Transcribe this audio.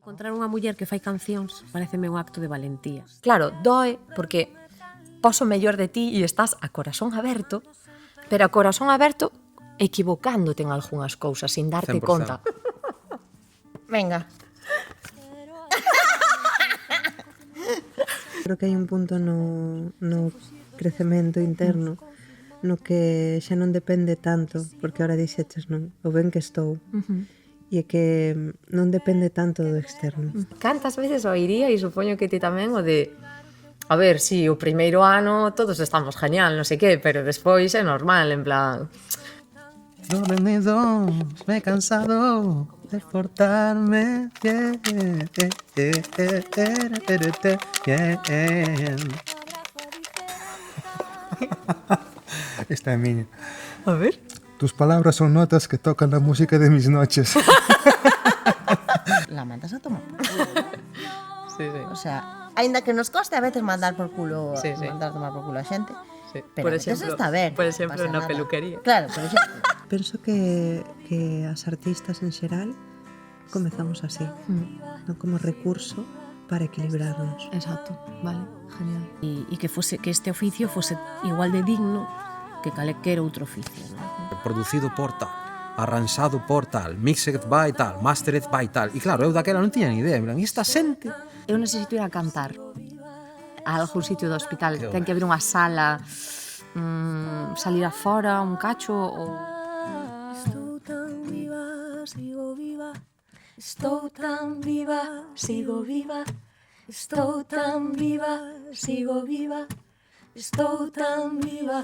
Encontrar unha muller que fai cancións pareceme un acto de valentía. Claro, doe porque poso mellor de ti e estás a corazón aberto, pero a corazón aberto equivocándote en algunhas cousas sin darte 100%. conta. Venga. Creo que hai un punto no crecemento interno no que xa non depende tanto, porque ahora dixeches non, o ben que estou, e que non depende tanto do externo. Cantas veces oiría, e supoño que ti tamén, o de a ver, si, o primeiro ano todos estamos genial, non sei que, pero despois é normal, en plan... Dormido, me he cansado de portarme bien. Esta é miña. A ver. Tus palabras son notas que tocan la música de mis noches. La mandas a tomar por culo. Sí, sí. O sea, aínda que nos coste a veces mandar por culo, Sí, sí. mandar a tomar por culo a xente, Sí. pero a veces está ben. por non exemplo, pasa na nada. peluquería. Claro, por exemplo. Penso que as artistas en xeral comezamos así, non como recurso para equilibrarnos. Exacto, vale, genial. E que este oficio fose igual de digno que calquera outro oficio, non? Producido por tal, arranxado por tal, mixed by tal, mastered by tal. E claro, eu daquela non tiña ni idea. En plan, esta xente... Eu necesito ir a cantar a algún sitio do hospital. Ten que haber unha sala, salir afora, un cacho ou... Estou tan viva, sigo viva. Estou tan viva, sigo viva. Estou tan viva, sigo viva. Estou tan viva.